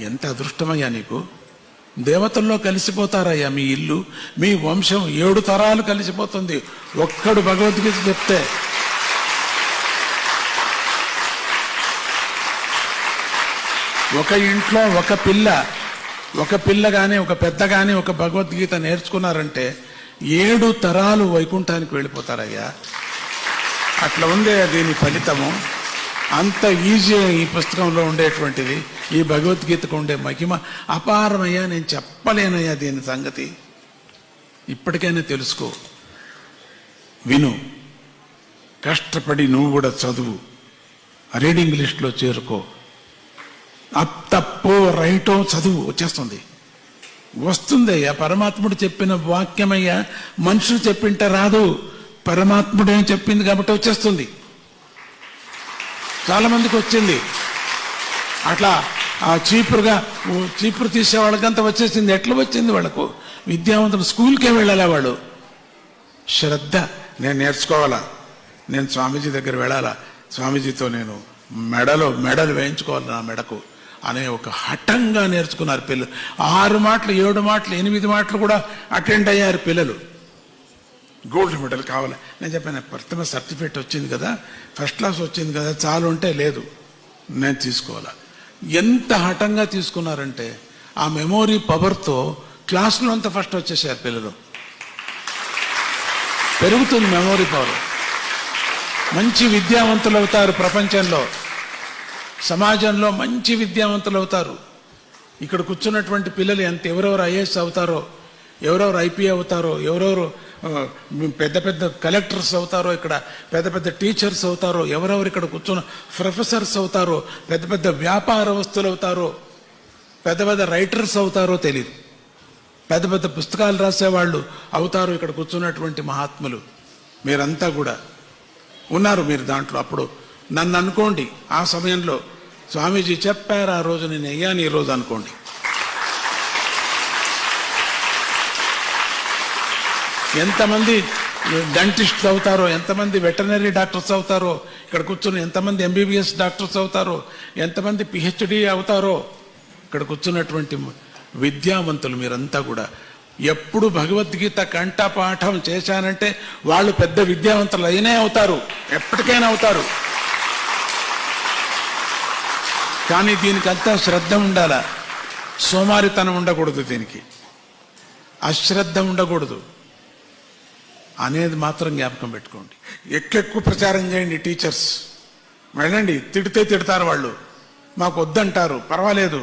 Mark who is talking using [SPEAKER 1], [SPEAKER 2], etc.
[SPEAKER 1] ఎంత అదృష్టమయ్యా నీకు. దేవతల్లో కలిసిపోతారయ్యా మీ ఇల్లు, మీ వంశం 7 తరాలు కలిసిపోతుంది ఒక్కడు భగవద్గీత చెప్తే. ఒక ఇంట్లో ఒక పిల్ల కానీ ఒక పెద్ద కానీ ఒక భగవద్గీత నేర్చుకున్నారంటే 7 తరాలు వైకుంఠానికి వెళ్ళిపోతారయ్యా. అట్లా ఉందే దీని ఫలితము. అంత ఈజీ ఈ పుస్తకంలో ఉండేటువంటిది, ఈ భగవద్గీతకు ఉండే మహిమ అపారమయ్యా. నేను చెప్పలేనయ్యా దీని సంగతి. ఇప్పటికైనా తెలుసుకో, విను, కష్టపడి నువ్వు కూడా చదువు, రీడింగ్ లిస్ట్లో చేరుకో. తప్పో రైటో చదువు, వచ్చేస్తుంది, వస్తుందయ్యా. పరమాత్ముడు చెప్పిన వాక్యమయ్యా, మనుషులు చెప్పింటే రాదు, పరమాత్ముడే చెప్పింది కాబట్టి వచ్చేస్తుంది. చాలా మందికి వచ్చింది అట్లా. ఆ చీపురు తీసే వాళ్ళకంతా వచ్చేసింది. ఎట్లా వచ్చింది వాళ్ళకు? విద్యావంతులు స్కూల్కే వెళ్ళాలా వాళ్ళు? శ్రద్ధ, నేను నేర్చుకోవాలా, నేను స్వామీజీ దగ్గర వెళ్ళాలా, స్వామీజీతో నేను మెడలు వేయించుకోవాలి నా మెడకు అనే ఒక హఠంగా నేర్చుకున్నారు పిల్లలు. 6 మాటలు 7 మాటలు 8 మాటలు కూడా అటెండ్ అయ్యారు పిల్లలు. గోల్డ్ మెడల్ కావాలి. నేను చెప్పాను, ప్రథమ సర్టిఫికేట్ వచ్చింది కదా, ఫస్ట్ క్లాస్ వచ్చింది కదా, చాలు అంటే లేదు, నేను తీసుకోవాలా. ఎంత హఠంగా తీసుకున్నారంటే ఆ మెమోరీ పవర్తో క్లాసులో అంతా ఫస్ట్ వచ్చేసారు పిల్లలు. పెరుగుతుంది మెమోరీ పవర్. మంచి విద్యావంతులు అవుతారు, ప్రపంచంలో సమాజంలో మంచి విద్యావంతులు అవుతారు. ఇక్కడ కూర్చున్నటువంటి పిల్లలు ఎవరెవరు ఐఏఎస్ అవుతారో, ఎవరెవరు ఐపీఏ అవుతారో, ఎవరెవరు పెద్ద పెద్ద కలెక్టర్స్ అవుతారో, ఇక్కడ పెద్ద పెద్ద టీచర్స్ అవుతారో, ఎవరెవరు ఇక్కడ కూర్చున్న ప్రొఫెసర్స్ అవుతారో, పెద్ద పెద్ద వ్యాపారస్తులు అవుతారో, పెద్ద పెద్ద రైటర్స్ అవుతారో తెలియదు, పెద్ద పెద్ద పుస్తకాలు రాసేవాళ్ళు అవుతారు ఇక్కడ కూర్చున్నటువంటి మహాత్ములు. మీరంతా కూడా ఉన్నారు మీరు దాంట్లో. అప్పుడు నన్ను అనుకోండి, ఆ సమయంలో స్వామీజీ చెప్పారు ఆ రోజు, నేను అయ్యాను ఈ రోజు అనుకోండి. ఎంతమంది డెంటిస్ట్ అవుతారో, ఎంతమంది వెటర్నరీ డాక్టర్స్ అవుతారో, ఇక్కడ కూర్చుని ఎంతమంది ఎంబీబీఎస్ డాక్టర్స్ అవుతారో, ఎంతమంది పిహెచ్డి అవుతారో, ఇక్కడ కూర్చున్నటువంటి విద్యావంతులు మీరంతా కూడా. ఎప్పుడు భగవద్గీత కంఠపాఠం చేశానంటే వాళ్ళు పెద్ద విద్యావంతులు అయినే అవుతారు, ఎప్పటికైనా అవుతారు. కానీ దీనికంతా శ్రద్ధ ఉండాలా, సోమారితనం ఉండకూడదు, దీనికి అశ్రద్ధ ఉండకూడదు అనేది మాత్రం జ్ఞాపకం పెట్టుకోండి. ఎక్కువ ప్రచారం చేయండి. టీచర్స్ వెళ్ళండి, తిడితే తిడతారు వాళ్ళు, మాకు వద్దంటారు, పర్వాలేదు.